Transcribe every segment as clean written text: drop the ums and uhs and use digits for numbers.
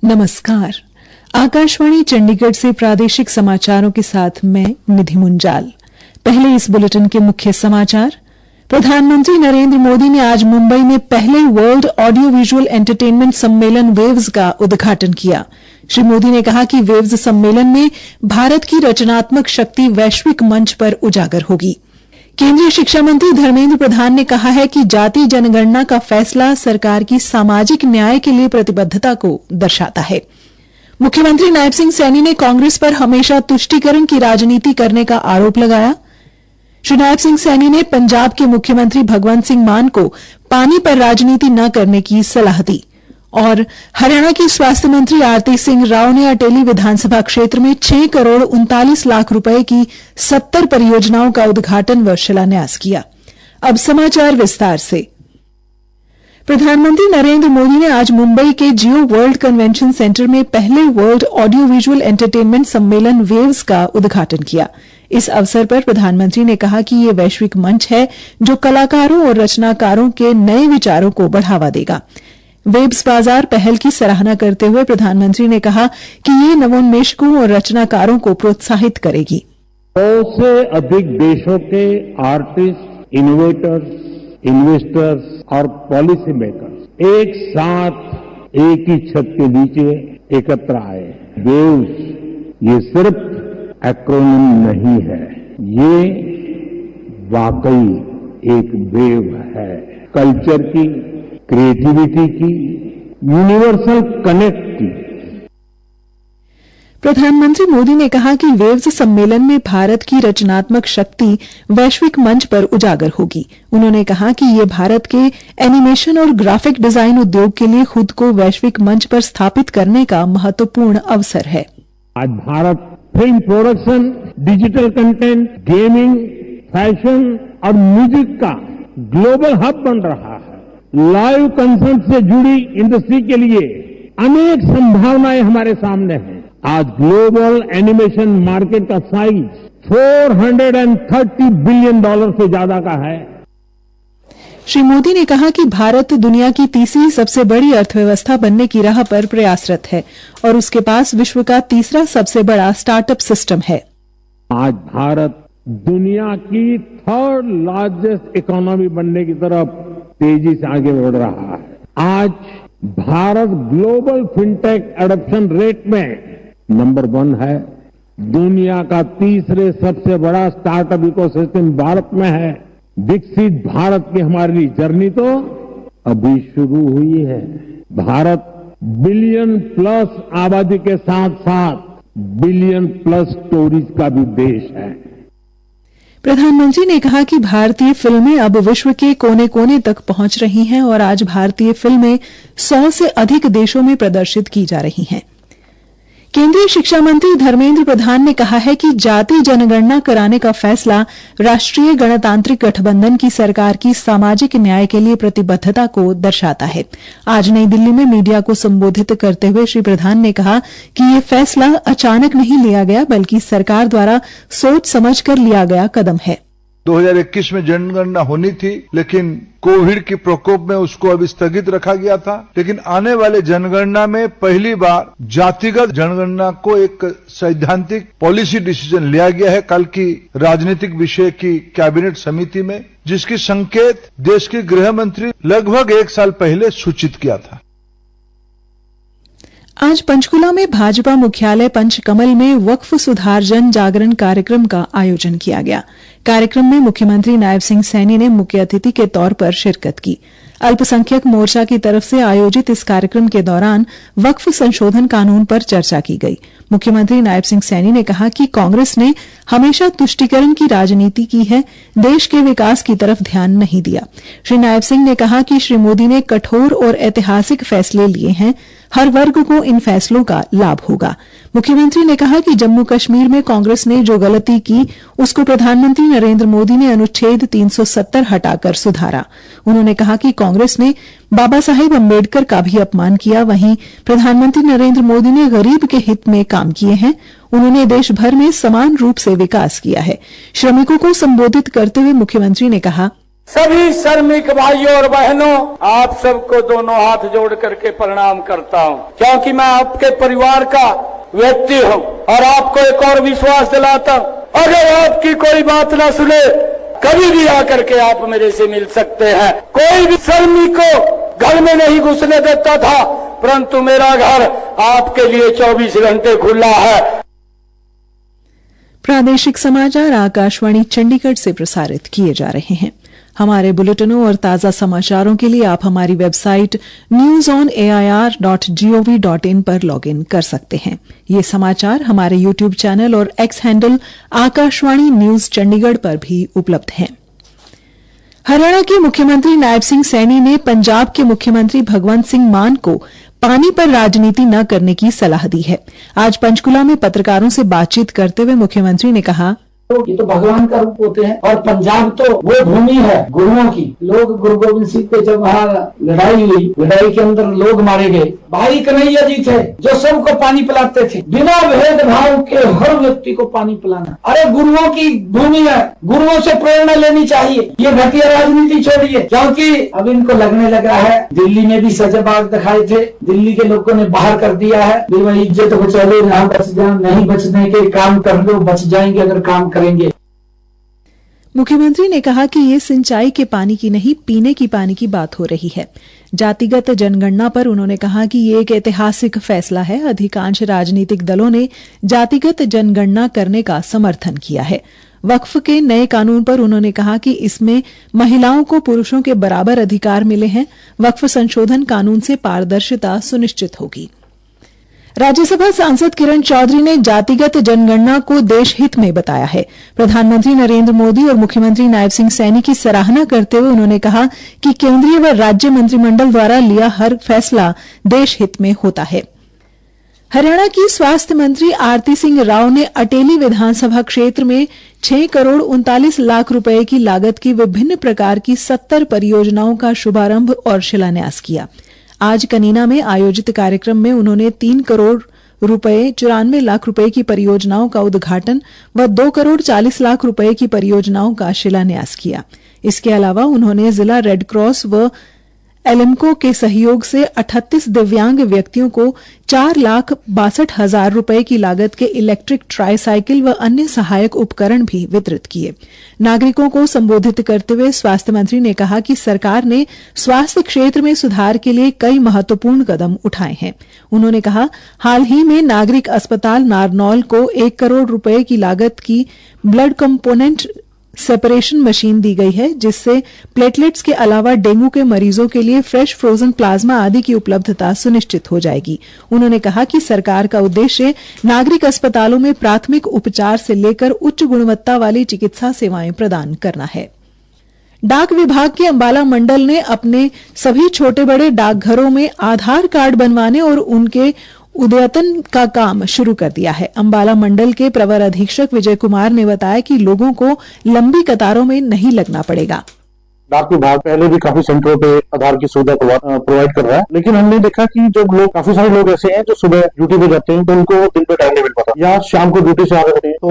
नमस्कार। आकाशवाणी चंडीगढ़ से प्रादेशिक समाचारों के साथ मैं निधि मुंजाल। पहले इस बुलेटिन के मुख्य समाचार। प्रधानमंत्री नरेंद्र मोदी ने आज मुंबई में पहले वर्ल्ड ऑडियो विजुअल एंटरटेनमेंट सम्मेलन वेव्स का उद्घाटन किया। श्री मोदी ने कहा कि वेव्स सम्मेलन में भारत की रचनात्मक शक्ति वैश्विक मंच पर उजागर होगी। केंद्रीय शिक्षा मंत्री धर्मेंद्र प्रधान ने कहा है कि जाति जनगणना का फैसला सरकार की सामाजिक न्याय के लिए प्रतिबद्धता को दर्शाता है। मुख्यमंत्री नायब सिंह सैनी ने कांग्रेस पर हमेशा तुष्टीकरण की राजनीति करने का आरोप लगाया। श्री नायब सिंह सैनी ने पंजाब के मुख्यमंत्री भगवंत सिंह मान को पानी पर राजनीति न करने की सलाह दी। और हरियाणा की स्वास्थ्य मंत्री आरती सिंह राव ने अटेली विधानसभा क्षेत्र में 6 करोड़ 39 लाख रुपए की 70 परियोजनाओं का उद्घाटन व शिलान्यास किया। अब समाचार विस्तार से। प्रधानमंत्री नरेंद्र मोदी ने आज मुंबई के जियो वर्ल्ड कन्वेंशन सेंटर में पहले वर्ल्ड ऑडियो विजुअल एंटरटेनमेंट सम्मेलन वेव्स का उद्घाटन किया। इस अवसर पर प्रधानमंत्री ने कहा कि ये वैश्विक मंच है जो कलाकारों और रचनाकारों के नए विचारों को बढ़ावा देगा। वेब्स बाजार पहल की सराहना करते हुए प्रधानमंत्री ने कहा कि ये नवोन्मेषकों और रचनाकारों को प्रोत्साहित करेगी। 100 से अधिक देशों के आर्टिस्ट, इनोवेटर्स, इन्वेस्टर्स और पॉलिसी मेकर्स एक साथ एक ही छत के नीचे एकत्र आए। वेव्स ये सिर्फ एक्रोनिम नहीं है, ये वाकई एक वेव है। कल्चर की, क्रिएटिविटी की, यूनिवर्सल कनेक्ट की। प्रधानमंत्री मोदी ने कहा कि वेव्स सम्मेलन में भारत की रचनात्मक शक्ति वैश्विक मंच पर उजागर होगी। उन्होंने कहा कि ये भारत के एनिमेशन और ग्राफिक डिजाइन उद्योग के लिए खुद को वैश्विक मंच पर स्थापित करने का महत्वपूर्ण अवसर है। आज Bharat film production, digital content, gaming, fashion और म्यूजिक का ग्लोबल हब बन रहा है। लाइव कंसर्ट से जुड़ी इंडस्ट्री के लिए अनेक संभावनाएं हमारे सामने हैं। आज ग्लोबल एनिमेशन मार्केट का साइज $430 बिलियन से ज्यादा का है। श्री मोदी ने कहा कि भारत दुनिया की तीसरी सबसे बड़ी अर्थव्यवस्था बनने की राह पर प्रयासरत है और उसके पास विश्व का तीसरा सबसे बड़ा स्टार्टअप सिस्टम है। आज भारत दुनिया की 3rd लार्जेस्ट इकोनॉमी बनने की तरफ तेजी से आगे बढ़ रहा है। आज Bharat global fintech adoption rate में नंबर 1 है। दुनिया का तीसरे सबसे बड़ा स्टार्टअप इकोसिस्टम भारत में है। विकसित भारत की हमारी जर्नी तो अभी शुरू हुई है। भारत बिलियन प्लस आबादी के साथ साथ बिलियन प्लस स्टोरीज का भी देश है। प्रधानमंत्री ने कहा कि भारतीय फिल्में अब विश्व के कोने कोने तक पहुंच रही हैं और आज भारतीय फिल्में 100 से अधिक देशों में प्रदर्शित की जा रही हैं। केंद्रीय शिक्षा मंत्री धर्मेंद्र प्रधान ने कहा है कि जाति जनगणना कराने का फैसला राष्ट्रीय गणतांत्रिक गठबंधन की सरकार की सामाजिक न्याय के लिए प्रतिबद्धता को दर्शाता है। आज नई दिल्ली में मीडिया को संबोधित करते हुए श्री प्रधान ने कहा कि ये फैसला अचानक नहीं लिया गया बल्कि सरकार द्वारा सोच समझकर लिया गया कदम है। 2021 में जनगणना होनी थी लेकिन कोविड के प्रकोप में उसको अभी स्थगित रखा गया था। लेकिन आने वाले जनगणना में पहली बार जातिगत जनगणना को एक सैद्धांतिक पॉलिसी डिसीजन लिया गया है कल की राजनीतिक विषय की कैबिनेट समिति में, जिसकी संकेत देश के गृह मंत्री लगभग 1 साल पहले सूचित किया था। आज पंचकुला में भाजपा मुख्यालय पंचकमल में वक्फ सुधार जन जागरण कार्यक्रम का आयोजन किया गया। कार्यक्रम में मुख्यमंत्री नायब सिंह सैनी ने मुख्य अतिथि के तौर पर शिरकत की। अल्पसंख्यक मोर्चा की तरफ से आयोजित इस कार्यक्रम के दौरान वक्फ संशोधन कानून पर चर्चा की गई। मुख्यमंत्री नायब सिंह सैनी ने कहा कि कांग्रेस ने हमेशा तुष्टीकरण की राजनीति की है, देश के विकास की तरफ ध्यान नहीं दिया। श्री नायब सिंह ने कहा कि श्री मोदी ने कठोर और ऐतिहासिक फैसले लिए हैं, हर वर्ग को इन फैसलों का लाभ होगा। मुख्यमंत्री ने कहा कि जम्मू कश्मीर में कांग्रेस ने जो गलती की उसको प्रधानमंत्री नरेंद्र मोदी ने अनुच्छेद 370 हटाकर सुधारा। उन्होंने कहा कि कांग्रेस ने बाबा साहेब अम्बेडकर का भी अपमान किया, वहीं प्रधानमंत्री नरेंद्र मोदी ने गरीब के हित में काम किए हैं। उन्होंने देश भर में समान रूप से विकास किया है। श्रमिकों को संबोधित करते हुए मुख्यमंत्री ने कहा, सभी श्रमिक भाइयों और बहनों, आप सबको दोनों हाथ जोड़ करके प्रणाम करता हूं, क्योंकि मैं आपके परिवार का व्यक्ति हूं और आपको एक और विश्वास दिलाता हूं, अगर आपकी कोई बात ना सुने, कभी भी आकर के आप मेरे से मिल सकते हैं। कोई भी श्रमिक को घर में नहीं घुसने देता था, परंतु मेरा घर आपके लिए 24 घंटे खुला है। प्रादेशिक समाचार आकाशवाणी चंडीगढ़ से प्रसारित किए जा रहे हैं। हमारे बुलेटिनों और ताजा समाचारों के लिए आप हमारी वेबसाइट newsonair.gov.in पर लॉगिन कर सकते हैं। ये समाचार हमारे यूट्यूब चैनल और x handle Akashvani news Chandigarh पर भी उपलब्ध हैं। हरियाणा के मुख्यमंत्री नायब सिंह सैनी ने पंजाब के मुख्यमंत्री भगवंत सिंह मान को पानी पर राजनीति न करने की सलाह दी है। आज पंचकुला में पत्रकारों से बातचीत करते हुए मुख्यमंत्री ने कहा, ये तो भगवान का रूप होते हैं और पंजाब तो वो भूमि है गुरुओं की। लोग गुरु गोविंद सिंह पे जब वहाँ लड़ाई हुई, लड़ाई के अंदर लोग मारे गए, भाई कन्हैया जी थे जो सबको पानी पिलाते थे, बिना भेदभाव के हर व्यक्ति को पानी पिलाना। अरे गुरुओं की भूमि है, गुरुओं से प्रेरणा लेनी चाहिए। ये घटिया राजनीति छोड़िए, क्योंकि अब इनको लगने लगा है, दिल्ली में भी सजाबाग दिखाए थे, दिल्ली के लोगों ने बाहर कर दिया है, वही इज्जत बचा लो, यहाँ बच जाओ, नहीं बचने के काम कर लो, बच जाएंगे अगर काम करेंगे। मुख्यमंत्री ने कहा कि ये सिंचाई के पानी की नहीं, पीने की पानी की बात हो रही है। जातिगत जनगणना पर उन्होंने कहा कि ये एक ऐतिहासिक फैसला है। अधिकांश राजनीतिक दलों ने जातिगत जनगणना करने का समर्थन किया है। वक्फ के नए कानून पर उन्होंने कहा कि इसमें महिलाओं को पुरुषों के बराबर अधिकार मिले हैं। वक्फ संशोधन कानून से पारदर्शिता सुनिश्चित होगी। राज्यसभा सांसद किरण चौधरी ने जातिगत जनगणना को देश हित में बताया है। प्रधानमंत्री नरेंद्र मोदी और मुख्यमंत्री नायब सिंह सैनी की सराहना करते हुए उन्होंने कहा कि केंद्रीय व राज्य मंत्रिमंडल द्वारा लिया हर फैसला देश हित में होता है। हरियाणा की स्वास्थ्य मंत्री आरती सिंह राव ने अटेली विधानसभा क्षेत्र में 6 करोड़ 39 लाख रुपए की लागत की विभिन्न प्रकार की 70 परियोजनाओं का शुभारंभ और शिलान्यास किया। आज कनीना में आयोजित कार्यक्रम में उन्होंने 3 करोड़ रुपए 94 लाख रुपए की परियोजनाओं का उद्घाटन व 2 करोड़ 40 लाख रुपए की परियोजनाओं का शिलान्यास किया। इसके अलावा उन्होंने जिला रेड क्रॉस व एलिम्को के सहयोग से 38 दिव्यांग व्यक्तियों को 4,62,000 रुपए की लागत के इलेक्ट्रिक ट्राईसाइकिल व अन्य सहायक उपकरण भी वितरित किए। नागरिकों को संबोधित करते हुए स्वास्थ्य मंत्री ने कहा कि सरकार ने स्वास्थ्य क्षेत्र में सुधार के लिए कई महत्वपूर्ण कदम उठाए हैं। उन्होंने कहा, हाल ही में नागरिक अस्पताल नारनौल को 1 करोड़ रुपए की लागत की ब्लड कंपोनेंट सेपरेशन मशीन दी गई है, जिससे प्लेटलेट्स के अलावा डेंगू के मरीजों के लिए फ्रेश फ्रोजन प्लाज्मा आदि की उपलब्धता सुनिश्चित हो जाएगी। उन्होंने कहा कि सरकार का उद्देश्य नागरिक अस्पतालों में प्राथमिक उपचार से लेकर उच्च गुणवत्ता वाली चिकित्सा सेवाएं प्रदान करना है। डाक विभाग के अंबाला मंडल ने अपने सभी छोटे बड़े डाकघरों में आधार कार्ड बनवाने और उनके उद्यतन का काम शुरू कर दिया है। अंबाला मंडल के प्रवर अधीक्षक विजय कुमार ने बताया कि लोगों को लंबी कतारों में नहीं लगना पड़ेगा। डाक विभाग पहले भी काफी सेंटरों पे आधार की सुविधा प्रोवाइड कर रहा है, लेकिन हमने देखा कि जो लोग काफी सारे लोग ऐसे हैं जो सुबह ड्यूटी पे जाते हैं तो उनको दिन पे टाइम नहीं मिल पाता, या शाम को ड्यूटी से आ रहे होते हैं तो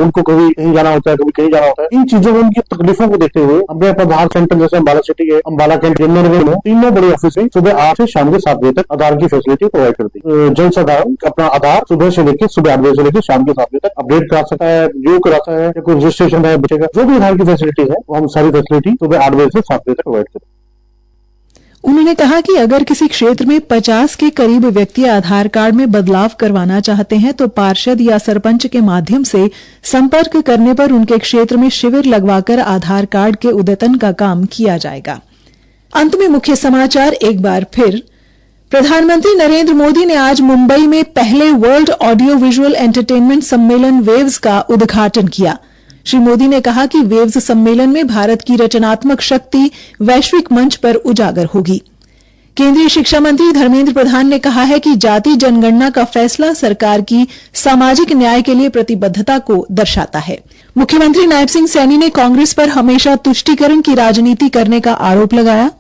उनको कभी कहीं जाना होता है, कभी कहीं जाना होता है। इन चीजों में उनकी तकलीफों को देखते हुए हमने आधार सेंटर जैसे अंबाला सिटी है, अंबाला कैंट, जमनगर, तीनों बड़े ऑफिस में सुबह 8 से शाम के 7 बजे तक आधार की फैसिलिटी प्रोवाइड करती है। जन साधारण अपना आधार सुबह से लेकर सुबह 8 बजे से लेकर शाम के 7 बजे तक अपडेट करा सकता है, जो कराता है, कोई रजिस्ट्रेशन है बचेगा, जो भी आधार की फैसिलिटी है वो हम सारी फैसिलिटी सुबह 8 बजे से 7 बजे तक प्रोवाइड करें। उन्होंने कहा कि अगर किसी क्षेत्र में 50 के करीब व्यक्ति आधार कार्ड में बदलाव करवाना चाहते हैं तो पार्षद या सरपंच के माध्यम से संपर्क करने पर उनके क्षेत्र में शिविर लगवाकर आधार कार्ड के उद्यतन का काम किया जाएगा। अंत में मुख्य समाचार एक बार फिर। प्रधानमंत्री नरेंद्र मोदी ने आज मुंबई में पहले वर्ल्ड ऑडियो विजुअल एंटरटेनमेंट सम्मेलन वेव्स का उद्घाटन किया। श्री मोदी ने कहा कि वेव्स सम्मेलन में भारत की रचनात्मक शक्ति वैश्विक मंच पर उजागर होगी। केंद्रीय शिक्षा मंत्री धर्मेंद्र प्रधान ने कहा है कि जाति जनगणना का फैसला सरकार की सामाजिक न्याय के लिए प्रतिबद्धता को दर्शाता है। मुख्यमंत्री नायब सिंह सैनी ने कांग्रेस पर हमेशा तुष्टीकरण की राजनीति करने का आरोप लगाया।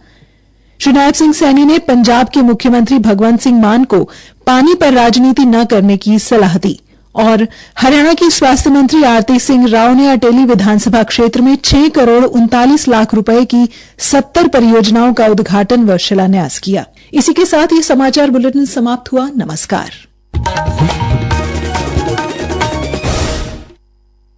श्री नायब सिंह सैनी ने पंजाब के मुख्यमंत्री भगवंत सिंह मान को पानी पर राजनीति न करने की सलाह दी और हरियाणा की स्वास्थ्य मंत्री आरती सिंह राव ने अटेली विधानसभा क्षेत्र में 6 करोड़ 39 लाख रुपए की 70 परियोजनाओं का उद्घाटन व शिलान्यास किया। इसी के साथ ये समाचार बुलेटिन समाप्त हुआ। नमस्कार।